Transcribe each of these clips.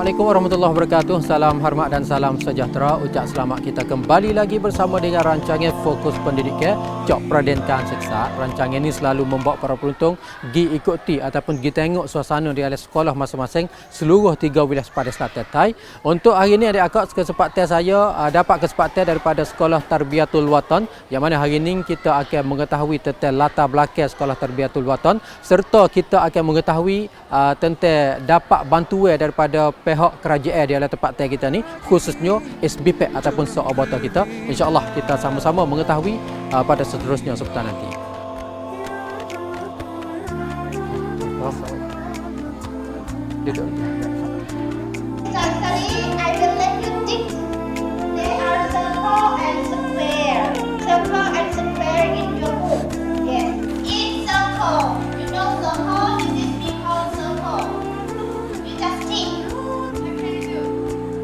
Assalamualaikum warahmatullahi wabarakatuh. Salam hormat dan salam sejahtera. Ucap selamat kita kembali lagi bersama dengan rancangan Fokus Pendidikan Cok Pradenkan Seksa. Rancangan ini selalu membawa para penonton pergi ikuti ataupun pergi tengok suasana di sekolah masing-masing seluruh 3 wilayah pada Selatan Tai. Untuk hari ini adik-akak kesempatan saya dapat kesempatan daripada Sekolah Tarbiyatul Watan, yang mana hari ini kita akan mengetahui tentang latar belakang Sekolah Tarbiyatul Watan, serta kita akan mengetahui tentang dapat bantuan daripada pihak kerajaan di tempat kita ni, khususnya SBP ataupun seobata kita. InsyaAllah kita sama-sama mengetahui pada seterusnya sebentar nanti. Duduk. Firstly, I will let you think. There are circle and square. Circle and square in your book. Yes. In circle. You know circle? This is we call circle. You just think.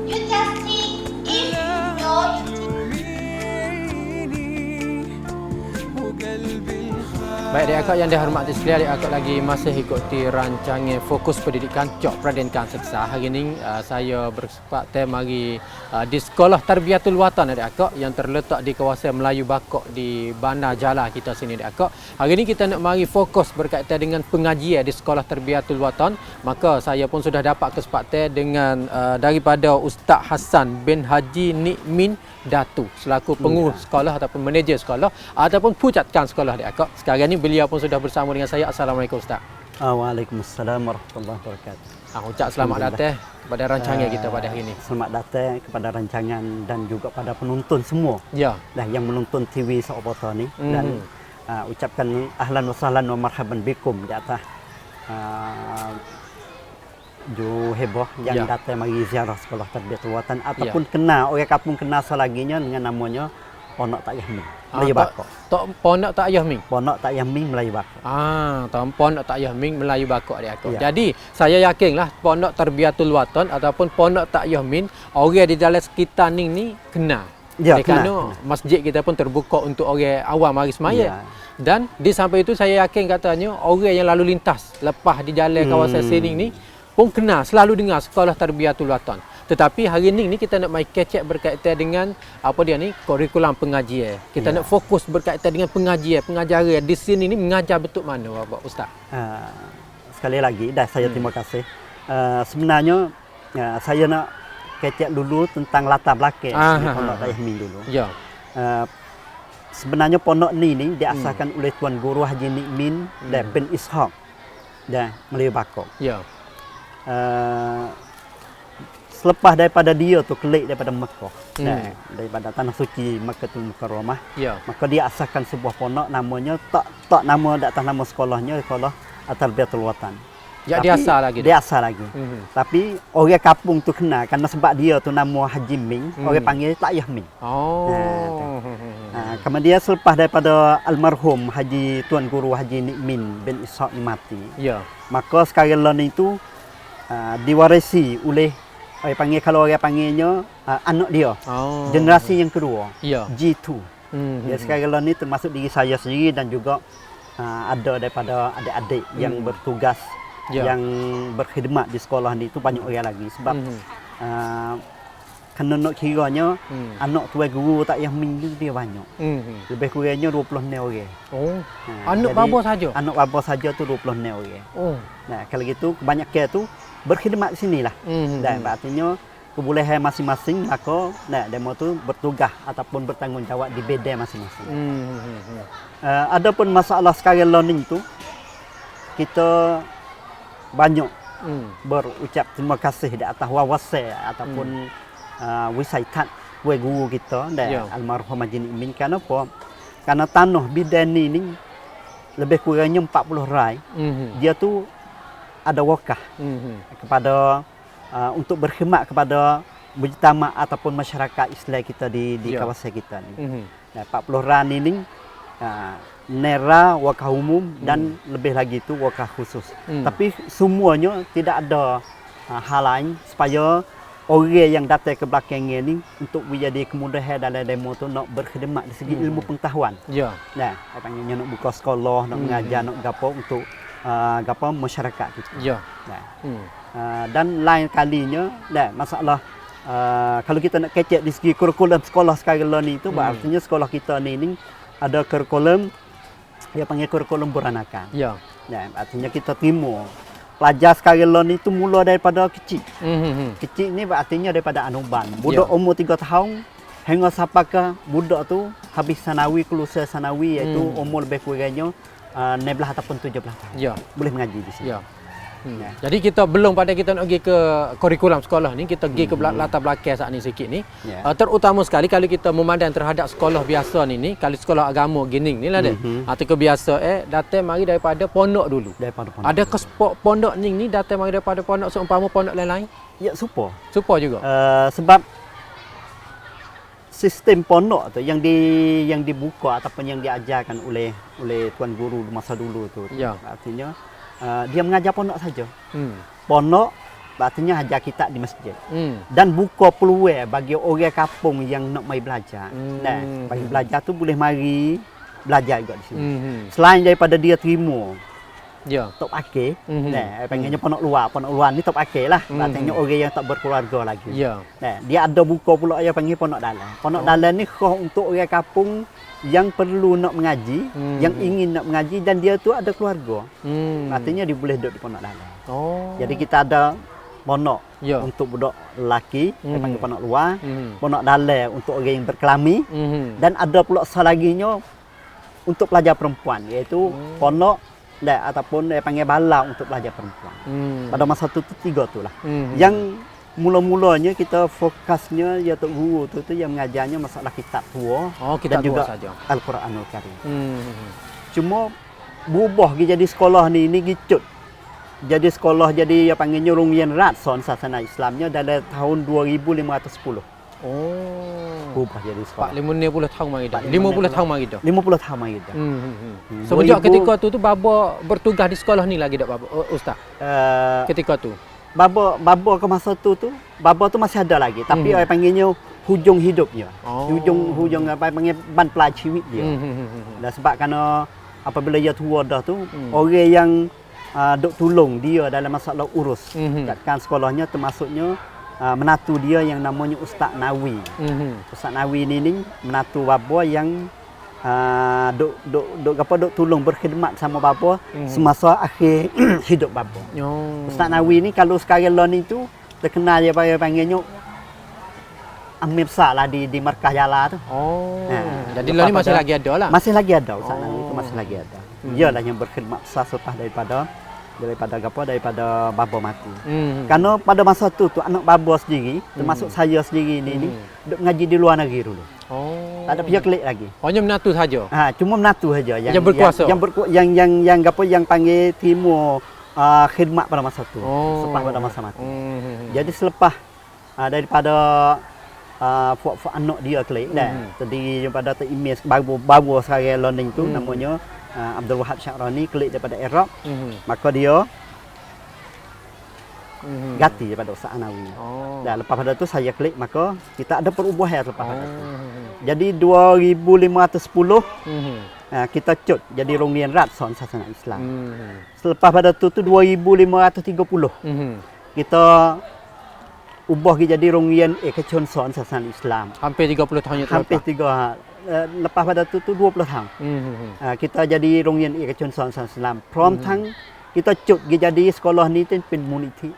You just think. If you know, you think. Baik adik-akak yang dihormati sekalian, adik-akak lagi masih ikuti rancangan Fokus Pendidikan Cok Pradenkan Seksa. Hari ini saya berkesempatan mari di Sekolah Tarbiyatul Watan adik-akak yang terletak di kawasan Melayu Bakok di Bandar Jala kita sini adik-akak. Hari ini kita nak mari fokus berkaitan dengan pengajian di Sekolah Tarbiyatul Watan. Maka saya pun sudah dapat kesempatan dengan daripada Ustaz Hassan bin Haji Nikmin Datu selaku pengurus sekolah ataupun manager sekolah ataupun pusatkan sekolah adik-akak. Sekarang ni beliau pun sudah bersama dengan saya. Assalamualaikum Ustaz. Waalaikumsalam warahmatullahi wabarakatuh. Ucap selamat datang kepada rancangan kita pada hari ini. Selamat datang kepada rancangan dan juga pada penonton semua. Ya. Yang menonton TV Seobata ni dan ucapkan ahlan wa sahlan wa marhaban bikum di atas Jo heboh yang datang mari ziarah Sekolah Tarbiyatul Watan ataupun kenal orang kampung kenal selaginya dengan namanya Pondok Tak Yahmin Melayu Bakok. Pondok Tak Yahmin. Pondok Tak Yahmin Melayu Bakok. Pondok Tak Yahmin Melayu Bakok dia aku. Ya. Jadi saya yakinlah Pondok Tarbiyatul Watan ataupun Pondok Tak Yahmin orang di dalam sekitar ni kenal. Ya, kerana masjid kita pun terbuka untuk orang awam mari sembahyang. Ya. Dan di samping itu saya yakin katanya orang yang lalu lintas lepas di jalan kawasan sini ni pun kenal, selalu dengar Sekolah Tarbiyatul Watan. Tetapi hari ini kita nak mai catch up berkaitan dengan apa dia ni, kurikulum pengajian. Kita nak fokus berkaitan dengan pengajaran di sini ni mengajar bentuk mana Bapak Ustaz? Sekali lagi saya terima kasih. Sebenarnya saya nak catch up dulu tentang latar belakang Pondok Tak Yahmin dulu. Ya. Sebenarnya pondok ni diasaskan oleh Tuan Guru Haji Nikmin dan bin Ishaq dan Melayu Bakok. Ya. Selepas daripada dia tu kelik daripada Mekah, daripada tanah suci Makkahul Mukarramah, maka dia asaskan sebuah pondok namanya tak nama atas nama sekolahnya Sekolah Tarbiyatul Watan. Ya, dia asal lagi. Dia asal lagi. Tapi orang kampung tu kenal kerana sebab dia tu nama Haji Ming, orang panggil Tak Yahmin. Kemudian selepas daripada almarhum Haji Tuan Guru Haji Nikmin bin Ishaq ni mati, maka sekarang ni tu diwarisi oleh kalau orang panggilnya anak dia, generasi yang kedua, G2. Sekarang ni termasuk diri saya sendiri dan juga ada daripada adik-adik yang bertugas, yang berkhidmat di sekolah ni tu banyak orang lagi sebab kena nak kiranya anak Tuan Guru Tak Yahmin ni dia banyak. Lebih kurangnya 26 orang. Anak bapa saja. Anak bapa saja tu 26 orang. Nah, kalau gitu kebanyakan tu berkhidmat di sinilah. Dan artinya kebolehan masing-masing maka demo tu bertugas ataupun bertanggungjawab di bidang masing-masing. Adapun masalah sekarang learning tu kita banyak berucap terima kasih di atas wawasan ataupun wisaikat guru kita dan almarhum Haji Nikmin. Kenapa? Karena tanah bidan ni lebih kurangnya 40 rai. Dia tu ada wakaf kepada untuk berkhidmat kepada mujtama ataupun masyarakat Islam kita di kawasan kita ni. 40 rai ini nera wakaf umum dan lebih lagi tu wakaf khusus. Tapi semuanya tidak ada hal lain supaya orang yang datang ke belakangnya ni untuk menjadi kemudahan dalam demo tu nak berkhidmat dari segi ilmu pengetahuan. Ya. Nah, panggilnya nak buka sekolah, nak mengajar, nak gapo untuk gapo masyarakat kita. Ya. Nah. Dan lain kalinya masalah kalau kita nak kecek di segi kurikulum sekolah sekarang ni itu artinya sekolah kita ni ada kurikulum yang panggil kurikulum beranakan. Ya. Artinya kita terima pelajar sekarang ni itu mula daripada kecil. Kecil ni artinya daripada anuban. Budak umur 3 tahun hingga sampai ke budak tu habis sanawi, kelulusan sanawi iaitu umur lebih kurangnya 16 ataupun 17 tahun. Ya. Boleh mengaji di sini. Ya. Jadi kita belum pada kita nak pergi ke kurikulum sekolah ni, kita pergi ke latar belakang saat ni sikit ni. Terutama sekali kalau kita memandang terhadap sekolah biasa ni kalau sekolah agama gini ni lah dek. Atau ke biasa datang mari daripada pondok dulu. Daripada pondok. Ada ke pondok ni datang mari daripada pondok seumpama pondok lain-lain? Ya, super. Super juga. Sebab sistem pondok tu yang dibuka ataupun yang diajarkan oleh tuan guru masa dulu tu. Ya. Artinya dia mengajar pondok saja. Pondok artinya ajar kita di masjid. Dan buka peluang bagi orang kampung yang nak mai belajar. Bagi belajar tu boleh mari belajar juga di sini. Selain daripada dia terima top akhir, panggilnya pondok luar ni top akhir lah. Artinya orang yang tak berkeluarga lagi. Dia ada buka pula yang panggil pondok dalam. Pondok dalam ni khas untuk orang kampung yang perlu nak mengaji, yang ingin nak mengaji dan dia tu ada keluarga. Artinya dia boleh duduk di pondok dalam. Jadi kita ada pondok untuk budak lelaki, yang panggil pondok luar, pondok dalam untuk orang yang berkelamin, dan ada pula selaginya untuk pelajar perempuan iaitu pondok ataupun panggil bala untuk pelajar perempuan. Pada masa tu 3 tu lah. Yang mula-mulanya kita fokusnya ya tok guru tu yang mengajarnya masalah kitab tua kitab dan juga saja. Al-Quranul Karim. Cuma berubah jadi sekolah ni gicut. Jadi sekolah jadi yang panggilnya Rungyan Ratson Sasana Islamnya dalam tahun 2510. Berubah jadi sekolah. 50 tahun mari dah. 50 tahun mari dah. 50 tahun mari dah. Semenjak ketika tu Baba bertugas di sekolah ni lagi dak Baba Ustaz? Ketika tu. Baba ke masa tu Baba tu masih ada lagi tapi orang panggilnya hujung hidupnya. Hujung apa panggil ban pelaj hidup dia. Dan sebab kerana apabila dia tua dah tu orang yang duk tolong dia dalam masalah urus kan sekolahnya termasuknya menatu dia yang namanya Ustaz Nawi. Ustaz Nawi ni menatu Baba yang duk tolong berkhidmat sama Baba semasa akhir hidup Baba. Ustaz Nawi ni kalau sekarang ni tu terkenal dia panggilnya Amir besar lah di Markah Jala tu. Jadi lah ni masih lagi ada lah. Masih lagi ada Ustaz Nawi tu masih lagi ada. Dia lah yang berkhidmat besar selepas daripada Baba mati. Karena pada masa tu anak Baba sendiri termasuk saya sendiri ni duk mengaji di luar negeri dulu. Tak ada pihak klik lagi. Hanya menatu saja. Cuma menatu saja yang berkuasa. Yang panggil timur khidmat pada masa tu. Selepas pada masa mati. Jadi selepas daripada fuak anak dia klik terdiri daripada imej baru sekarang learning tu namanya Abdul Wahab Syahrani klik daripada Iraq. Maka dia ganti daripada Ustaz Nawi. Dan lepas pada tu saya klik maka kita ada perubahan lepas pada tu. Jadi 2510 kita cut jadi Rungyan Ratson Sasana Islam. Selepas pada tu 2530 kita ubah jadi Rungyan Ekachon Son Sasana Islam. Hampir 30 tahun yang hampir 3 lepas pada tu 20 tahun. Kita jadi Rungyan Ekachon Son Sasana Islam. Prom tang kita cut jadi sekolah ni pen muniti.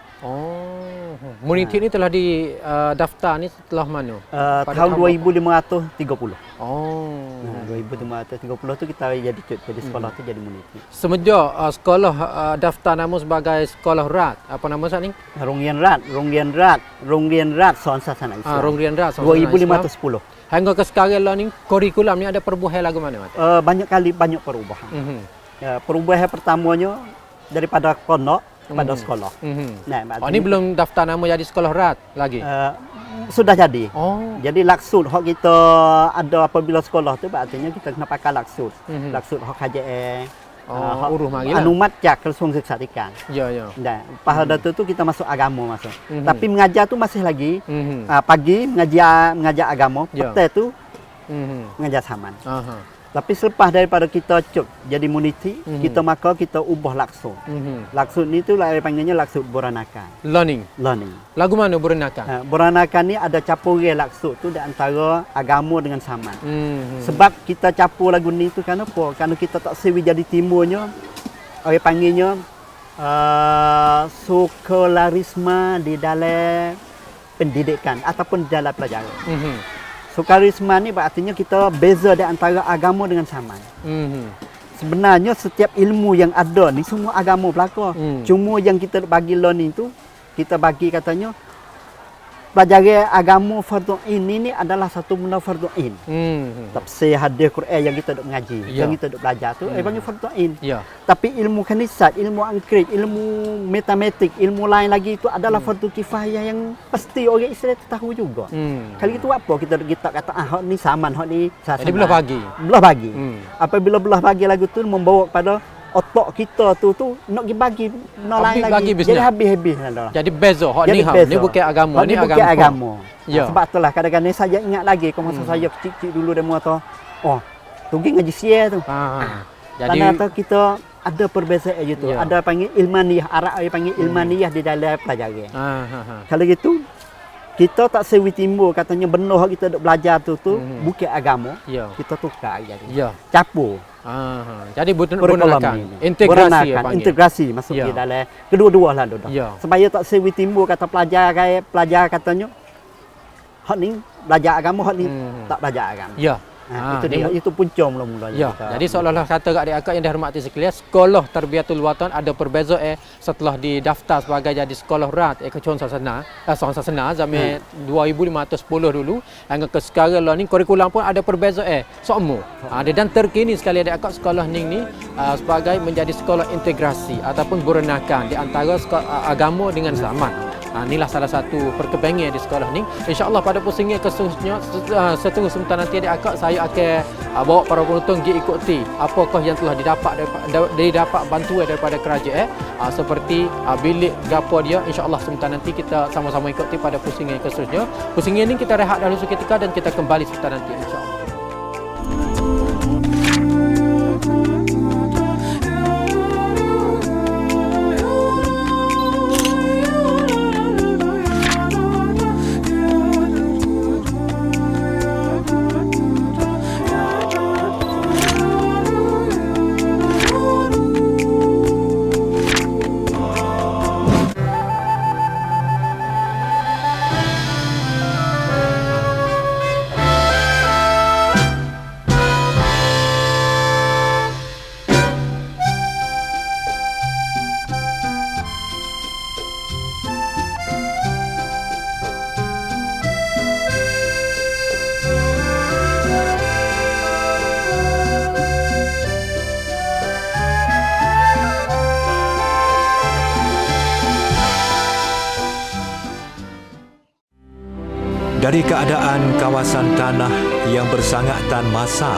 Muniti ni telah di daftar ni setelah mana? Tahun 2530. 2530 tu kita jadi cut jadi sekolah tu jadi muniti. Semenjak sekolah daftar nama sebagai sekolah rat, apa nama saat ni? Rungyan Rat Son Sasana Islam. Rungyan Rat Son 2510. Hingga ke sekarang lah ni kurikulum ni ada perubahan lagu mana? Banyak perubahan. Perubahan pertamanya daripada pondok kepada sekolah. Ini belum daftar nama jadi sekolah rat lagi? Sudah jadi. Jadi laksud hak kita ada apabila sekolah tu artinya kita kena pakai laksud. Laksud hak KJE. Uruh mari lah. Anumat jak Krasuangศึกษาธิการ. Ya. Pada tu kita masuk agama masuk. Tapi mengajar tu masih lagi. Pagi mengajar agama, petang tu mengajar saman. Tapi selepas daripada kita cuk jadi muniti, kita maka kita ubah laksud. Laksud ni tu lah panggilnya laksud Buranakan. Learning. Lagu mana Buranakan? Buranakan ni ada campuran laksud tu di antara agama dengan saman. Sebab kita campur lagu ni tu kenapa? Kerana kita tak sewi jadi timurnya, orang panggilnya sekularisme di dalam pendidikan ataupun di dalam pelajaran. Sekularisme ni berartinya kita beza di antara agama dengan saman. Sebenarnya setiap ilmu yang ada ni semua agama belaka. Cuma yang kita bagi learning tu, kita bagi katanya pelajaran agama fardu ain ni adalah satu benda fardu ain. Tafsir hadis Quran yang kita duk mengaji, yang kita duk belajar tu panggil fardu ain. Tapi ilmu kanisat, ilmu angkrib, ilmu matematik, ilmu lain lagi itu adalah fardu kifayah yang pasti orang Islam tahu juga. Kalau gitu apa kita kata hak ni saman, hak ni saman. Jadi belah bagi. Belah bagi. Apabila belah bagi lagu tu membawa pada otak kita tu nak bagi lain lagi. Jadi habis-habis lah. Jadi beza hak ni ni bukan agama, ni agama. Sebab itulah kadang-kadang saya ingat lagi kalau masa saya kecil-kecil dulu demo tu. Oh, tugi ngaji sia tu. Jadi kita ada perbezaan gitu. Ada panggil ilmaniyah, Arab panggil ilmaniyah di dalam pelajaran. Kalau gitu kita tak sewi timbul katanya benda hak kita duk belajar tu bukan agama. Kita tukar jadi. Campur. Jadi Buranakan integrasi masuk di dalam kedua-dua lah dah. Supaya tak sewi timbul kata pelajar katanya hak ni belajar agama, hak ni tak belajar agama. Itu dia, itu punca mula-mula. Jadi seolah-olah kata kat adik-akak yang dihormati sekalian, sekolah Tarbiyatul Watan ada perbezaan setelah didaftar sebagai jadi sekolah rat seorang sasana zaman 2510 dulu hingga ke sekarang lah ni kurikulum pun ada perbezaan semua. Dan terkini sekali adik-akak sekolah ni sebagai menjadi sekolah integrasi ataupun Buranakan di antara agama dengan saman. Inilah salah satu perkembangan di sekolah ni. InsyaAllah pada pusingnya seterusnya sementara nanti adik-akak saya akan bawa para penonton pergi ikuti apakah yang telah didapat bantuan daripada kerajaan seperti bilik gapo dia. InsyaAllah sementara nanti kita sama-sama ikuti pada pusingnya seterusnya. Pusingnya ni kita rehat dahulu seketika dan kita kembali sementara nanti insyaAllah. Dari keadaan kawasan tanah yang bersangatan masam,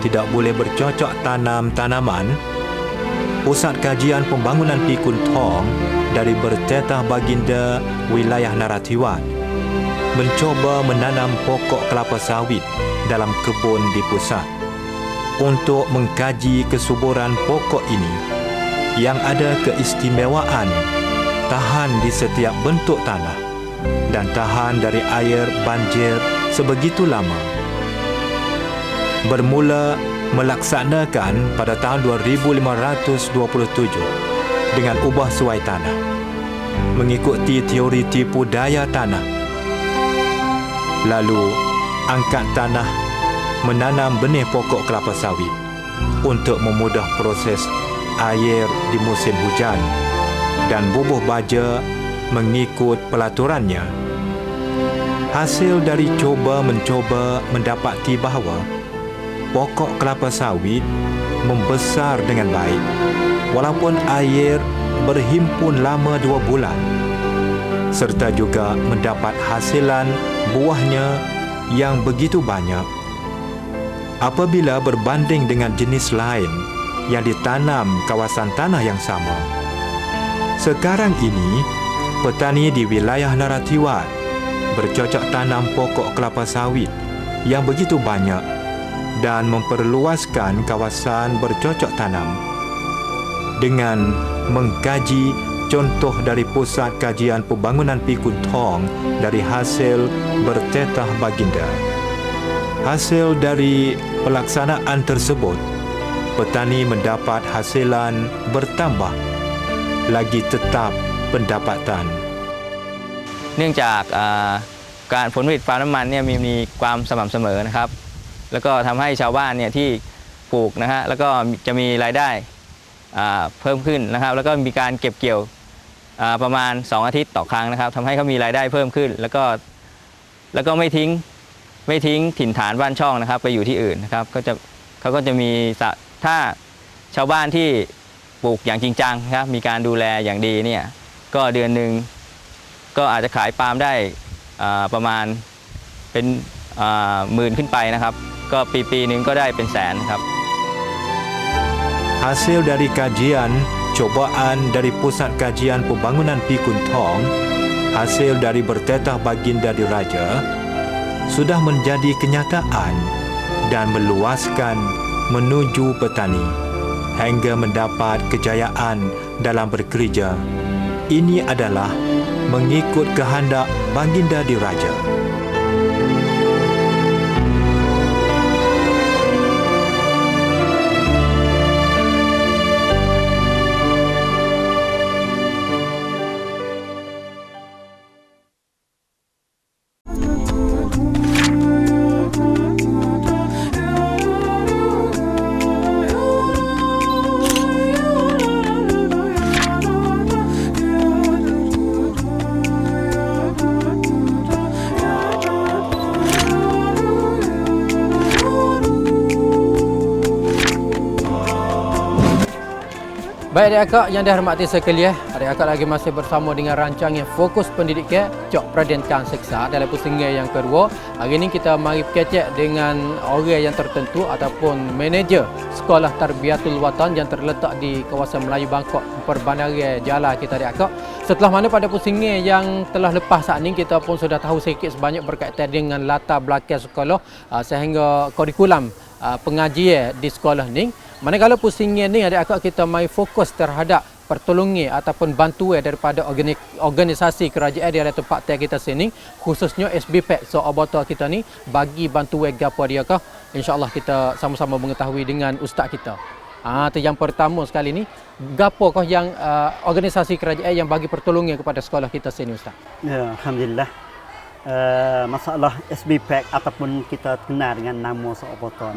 tidak boleh bercocok tanam tanaman, Pusat Kajian Pembangunan Pikun Thong dari Bertetah Baginda Wilayah Narathiwat mencoba menanam pokok kelapa sawit dalam kebun di pusat untuk mengkaji kesuburan pokok ini yang ada keistimewaan tahan di setiap bentuk tanah dan tahan dari air banjir sebegitu lama. Bermula melaksanakan pada tahun 2527 dengan ubah suai tanah, mengikuti teori tipu daya tanah. Lalu angkat tanah menanam benih pokok kelapa sawit untuk memudah proses air di musim hujan dan bubuh baja mengikut pelaturannya. Hasil dari cuba-mencoba mendapati bahawa pokok kelapa sawit membesar dengan baik walaupun air berhimpun lama 2 bulan, serta juga mendapat hasilan buahnya yang begitu banyak apabila berbanding dengan jenis lain yang ditanam kawasan tanah yang sama. Sekarang ini petani di wilayah Narathiwat bercocok tanam pokok kelapa sawit yang begitu banyak dan memperluaskan kawasan bercocok tanam dengan mengkaji contoh dari Pusat Kajian Pembangunan Pikun Thong dari hasil bertetah baginda. Hasil dari pelaksanaan tersebut, petani mendapat hasilan bertambah, lagi tetap pendapatan. เนื่องจากการผลผลิตปาล์มน้ำมันเนี่ยมีความสม่ำเสมอนะครับแล้วก็ทำให้ชาวบ้านเนี่ยที่ปลูกนะฮะแล้วก็จะมีรายได้เพิ่มขึ้นนะครับแล้วก็มีการเก็บเกี่ยวประมาณ2 อาทิตย์ต่อครั้งนะครับทำให้เขามีรายได้เพิ่มขึ้นแล้วก็ไม่ทิ้งถิ่นฐานบ้านช่องนะครับไปอยู่ที่อื่นนะครับเขาก็จะมีถ้าชาวบ้านที่ปลูกอย่างจริงจังครับมีการดูแลอย่างดีเนี่ยก็เดือนหนึ่งก็อาจจะขายปาล์มได้ประมาณเป็นหมื่นขึ้นไปนะครับก็ปีหนึ่งก็ได้เป็นแสนครับ Hasil dari kajian cobaan dari Pusat Kajian Pembangunan Pikun Thong, hasil dari bertetah baginda diraja, sudah menjadi kenyataan dan meluaskan menuju petani hingga mendapat kejayaan dalam bekerja. Ini adalah mengikut kehendak baginda diraja. Baik adik-akak yang dihormati sekalian, adik-akak lagi masih bersama dengan rancangan Fokus Pendidikan Cok Pradenkan Seksa dalam pusingan yang kedua. Hari ini kita mari berkecek dengan orang yang tertentu ataupun manager Sekolah Tarbiyatul Watan yang terletak di kawasan Melayu Bangkok, Perbanaran Jala kita adik-akak. Setelah mana pada pusingan yang telah lepas saat ini kita pun sudah tahu sedikit sebanyak berkaitan dengan latar belakang sekolah sehingga kurikulum pengajian di sekolah ni. Manakala pusingan ni adik-akak kita mai fokus terhadap pertolongan ataupun bantuan daripada organisasi kerajaan di tempat kita sini, khususnya SBPAC. So abata kita ni bagi bantuan gapo dia kah? Insya-Allah kita sama-sama mengetahui dengan ustaz kita. Tu yang pertama sekali ni, gapo kah yang organisasi kerajaan yang bagi pertolongan kepada sekolah kita sini ustaz? Ya, alhamdulillah. Masalah SBPAC ataupun kita kenal dengan nama Seoboton.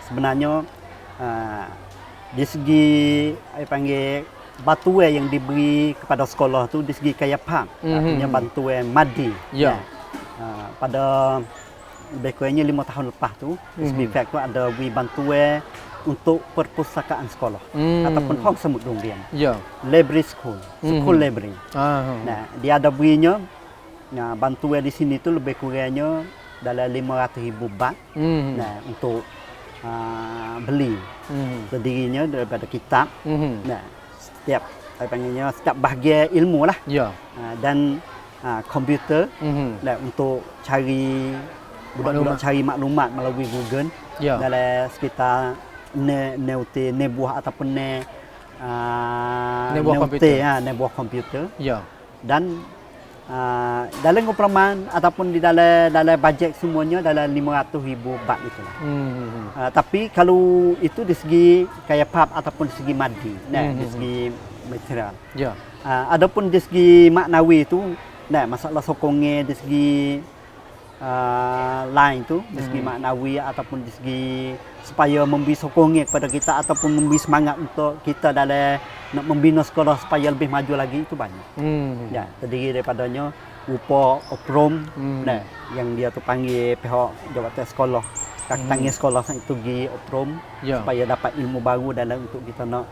Sebenarnya di segi panggil bantuan yang diberi kepada sekolah tu di segi kayapam, artinya bantuan maddi. Ya. Pada lebih kurangnya 5 tahun lepas tu, SBPAC tu ada beri bantuan untuk perpustakaan sekolah ataupun hong semut dongdian. Ya. Library school library. Nah, dia ada berinya bantuan di sini tu lebih kurangnya dalam 500,000 baht. Nah, untuk beli terdirinya daripada kitab. Nah, setiap setiap bahagian ilmu lah. Ya. Dan komputer untuk cari budak-budak cari maklumat melalui Google. Ya. Dalam sekitar nebuah ataupun nebuah komputer. Ya. Dan dalam komplement ataupun di dalam bajet semuanya dalam 500,000 baht itulah. Tapi kalau itu di segi kayapap ataupun di segi maddi, di segi material. Ya. Adapun di segi maknawi itu, masalah sokongan di segi lain tu, di segi maknawi ataupun di segi supaya memberi sokongan kepada kita ataupun memberi semangat untuk kita dalam nak membina sekolah supaya lebih maju lagi itu banyak. Ya, terdiri daripadanya upah oprom, yang dia tu panggil pihak jawatan sekolah, kakitangan sekolah itu pergi oprom supaya dapat ilmu baru dalam untuk kita nak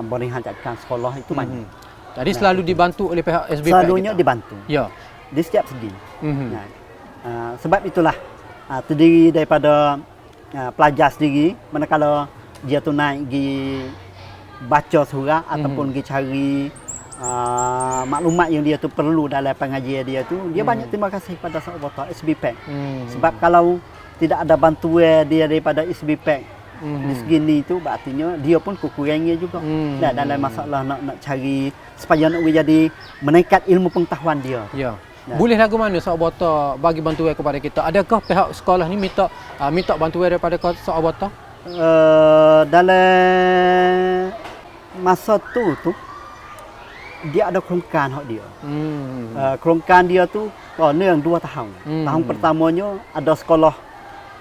menghancurkan sekolah itu banyak. Jadi selalu dibantu oleh pihak SBPAC. Selalunya kita dibantu. Ya. Di setiap segi. Sebab itulah terdiri daripada pelajar sendiri, manakala dia tu naik pergi baca surah ataupun pergi cari maklumat yang dia tu perlu dalam pengajian dia tu, dia banyak terima kasih pada Seoboton SBPAC. Sebab kalau tidak ada bantuan dia daripada SBPAC di segini itu berartinya dia pun kekurangannya juga. Nah, dalam masalah nak cari supaya nak jadi meningkat ilmu pengetahuan dia. Ya. Nah. Boleh lagu mana Sok Bota bagi bantuan kepada kita? Adakah pihak sekolah ni minta bantuan daripada Sok Bota? Dalam masa tu dia ada kerongkan hak dia. Kerongkan dia tu neang 2 tahun. Tahun pertamanya ada sekolah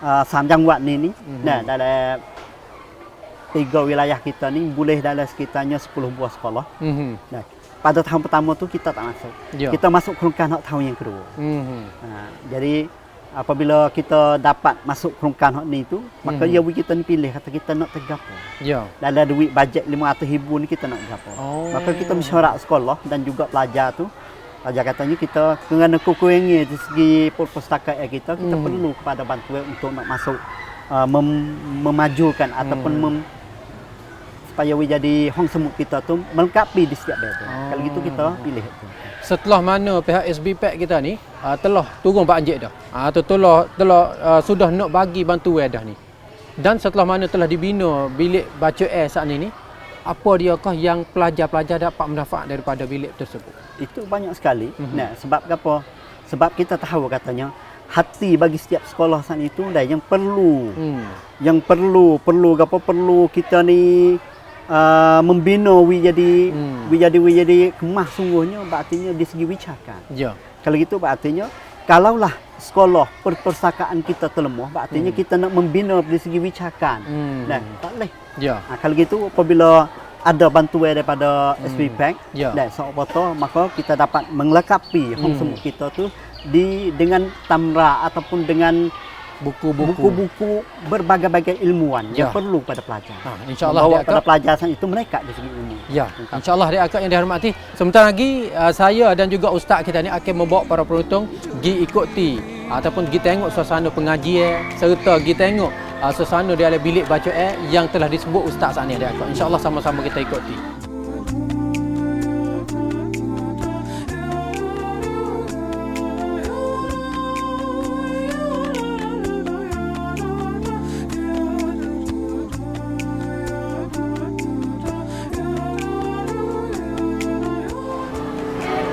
3 jangwat ni. Nah, dalam 3 wilayah kita ni boleh dalam sekitarnya 10 buah sekolah. Nah, pada tahun pertama tu kita tak masuk. Ya. Kita masuk kerongkan hak tahun yang kedua. Jadi apabila kita dapat masuk kerongkan hak ni tu, maka ya kita ni pilih kata kita nak tergapo. Ya. Dalam duit bajet 500,000 ni kita nak gapo. Maka kita mesyuarat sekolah dan juga pelajar tu. Pelajar katanya kita kerana kekurangan dari segi perpustakaan kita perlu kepada bantuan untuk nak masuk memajukan ataupun supaya jadi hong semut kita tu melengkapi di setiap beza. Kalau gitu kita pilih itu. Setelah mana pihak SBPAC kita ni telah turun banjir dah. Telah sudah nak bagi bantuan dah ni. Dan setelah mana telah dibina bilik baca air saat ni, apa diakah yang pelajar-pelajar dapat mendapat daripada bilik tersebut? Itu banyak sekali. Nah, sebab apa? Sebab kita tahu katanya hati bagi setiap sekolah saat itu dah yang perlu. Yang perlu kita ni membina jadi kemah sungguhnya berartinya di segi wicakan. Ya. Kalau gitu berartinya kalaulah sekolah perpustakaan kita terlemah berartinya kita nak membina dari segi wicakan. Nah, tak boleh. Ya. Kalau gitu apabila ada bantuan daripada SBPAC dan Sok Bota, maka kita dapat melengkapi hong semut kita tu dengan tamra ataupun dengan buku-buku berbagai-bagai ilmuwan yang perlu pada pelajar. InsyaAllah bawa pada pelajar itu mereka dari segi ilmu. Ya, insyaAllah adik-akak yang dihormati. Sebentar lagi saya dan juga ustaz kita ni akan membawa para penonton pergi ikuti ataupun pergi tengok suasana pengajian serta pergi tengok suasana di dalam bilik baca air yang telah disebut ustaz saat ni adik-akak. InsyaAllah sama-sama kita ikuti.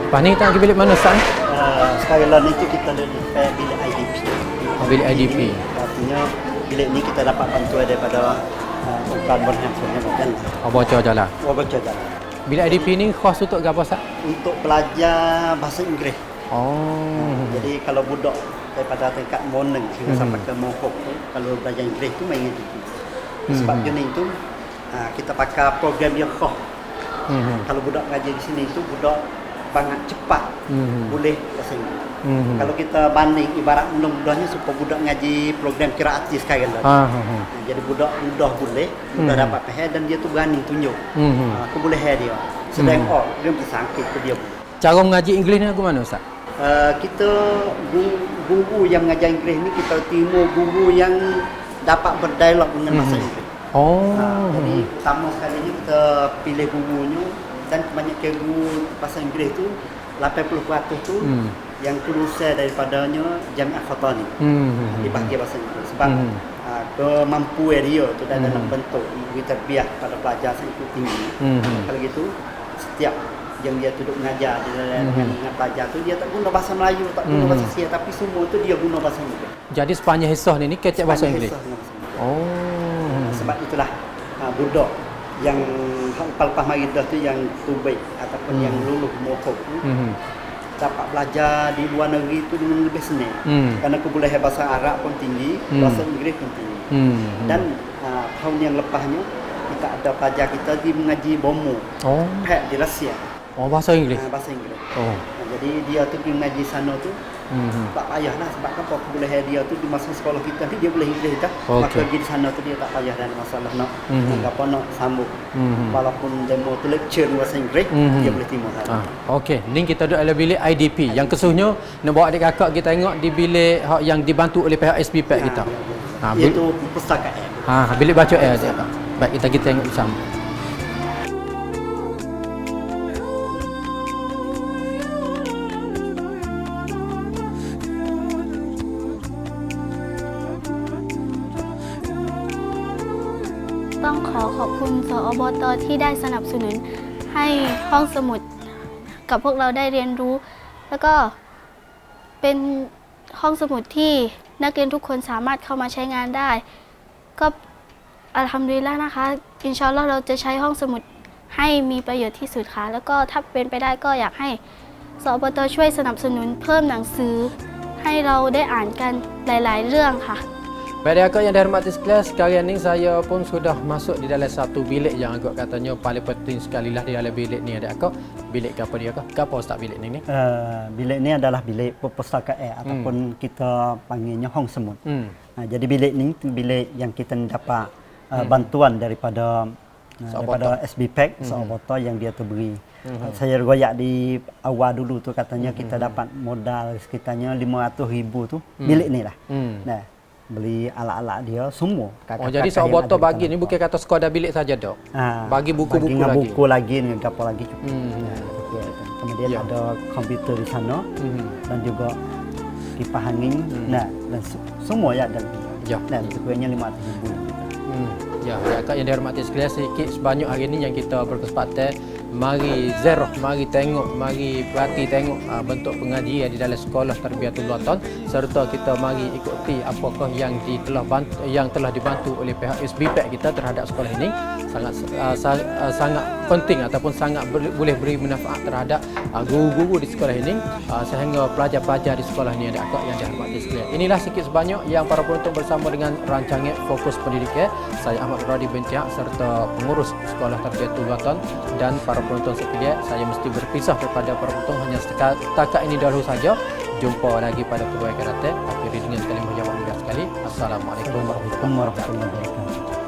Lepas ni kita nak pergi bilik mana Ustaz? Sekarang ni kita ada di bilik IDP. Bilik IDP. Artinya bilik ni kita dapat bantuan daripada Bukan Berhamsun yang berjalan. Bocor jalan. Bocor jalan. Bilik IDP ni khas untuk apa Ustaz? Untuk pelajar bahasa Inggeris. Jadi Jadi kalau budak daripada tingkat moneng hingga sampai ke mohok tu, kalau belajar Inggeris tu main IDP. Sebab jenis tu kita pakai program yang khas. Kalau budak ngaji di sini tu budak sangat cepat boleh bahasa Inggeris. Kalau kita banding ibarat mudah-mudahnya supaya budak ngaji program qiraat sekarang lah. Jadi budak mudah dapat faham dan dia tu berani tunjuk kebolehan dia. Sedang dia bersangkit tu dia. Cara mengaji Inggeris ni aku mana Ustaz? Kita guru yang mengajar Inggeris ni kita timur guru yang dapat berdialog dengan bahasa Inggeris. Jadi pertama sekali kita pilih gurunya dan kebanyakan guru bahasa Inggeris tu 80% tu yang lulusan daripadanya Jamiah Fatani di bahagian bahasa Inggeris sebab kemampuan dia tu dalam bentuk ilmu tarbiyah pada pelajar itu tinggi. Kalau gitu setiap yang dia duduk mengajar dengan pelajar tu dia tak guna bahasa Melayu, tak guna bahasa Sia, tapi semua tu dia guna bahasa Inggeris. Jadi sepanjang hisah ni kecek bahasa Inggeris. Sebab itulah budak yang lepas mari dah tu yang tubaik ataupun yang lulus mohok tu dapat belajar di luar negeri tu dengan lebih senang. Kerana kebolehan bahasa Arab pun tinggi, bahasa Inggeris pun tinggi. Dan tahun yang lepasnya kita ada pelajar kita di mengaji Bomo. Di Rusia. Bahasa Inggeris. Bahasa Inggeris. Jadi dia tu pergi mengaji sana tu tak payahlah sebab apa kebolehan dia tu di masa sekolah kita ni dia boleh Inggeris dah. Maka pergi di sana tu dia tak payah dan masalah nak apa nak sambung. Walaupun demo tu lecture bahasa Inggeris dia boleh timur sana. Okey, ni kita duduk dalam bilik IDP. Yang kesuhnya nak bawa adik kakak kita tengok di bilik yang dibantu oleh pihak SBPAC kita. Itu perpustakaan. Bilik baca air adik. Baik, kita tengok bersama. ต้องขอขอบคุณสอบต.ที่ได้สนับสนุนให้ห้องสมุดกับพวกเราได้เรียนรู้ แล้วก็เป็นห้องสมุดที่นักเรียนทุกคนสามารถเข้ามาใช้งานได้ ก็อัลฮัมดุลิลละห์นะคะอินชาอัลลอฮ์เราจะใช้ห้องสมุดให้มีประโยชน์ที่สุดค่ะแล้วก็ถ้าเป็นไปได้ก็อยากให้สอบต.ช่วยสนับสนุนเพิ่มหนังสือให้เราได้อ่านกันหลายๆ เรื่องค่ะ Baik akak yang dihormati sekalian, sekarang ni saya pun sudah masuk di dalam satu bilik yang agak katanya paling penting sekali lah di dalam bilik ni ada akak. Bilik apa dia akak? Apa Ustaz bilik ni? Bilik ni adalah bilik perpustakaan ataupun kita panggilnya hong semut. Jadi bilik ni bilik yang kita dapat bantuan daripada SBPAC, Saobata yang dia tu beri. Saya royak di awal dulu tu katanya kita dapat modal sekitarnya 500,000 tu bilik ni lah. Nah, beli alat-alat dia semua. Jadi Saobata bagi ni bukan kata sekadar bilik saja dok. Bagi buku-buku lagi. Buku lagi dengan apa lagi cukup. Kemudian ada komputer di sana dan juga kipas angin. Nah, dan semua ya dan dan sekurangnya 500,000. Ya, akak yang dihormati sekalian, sedikit sebanyak hari ini yang kita berkesempatan mari ziarah, mari tengok, mari perhati tengok bentuk pengajian di dalam sekolah Tarbiyatul Watan, serta kita mari ikuti apakah yang telah dibantu oleh pihak SBPAC kita terhadap sekolah ini. Sangat penting ataupun sangat boleh beri manfaat terhadap guru-guru di sekolah ini sehingga pelajar-pelajar di sekolah ini ada akak yang dihormati sekalian. Inilah sedikit sebanyak yang para penonton bersama dengan rancangan Fokus Pendidikan. Saya Ahmad Radi bin Tiak serta pengurus Sekolah Tarbiyatul Watan dan para penonton sekalian, saya mesti berpisah daripada para penonton hanya setakat ini dahulu saja. Jumpa lagi pada perbaikan akan datang. Akhiri dengan kalimah jawab mudah sekali. Assalamualaikum warahmatullahi wabarakatuh.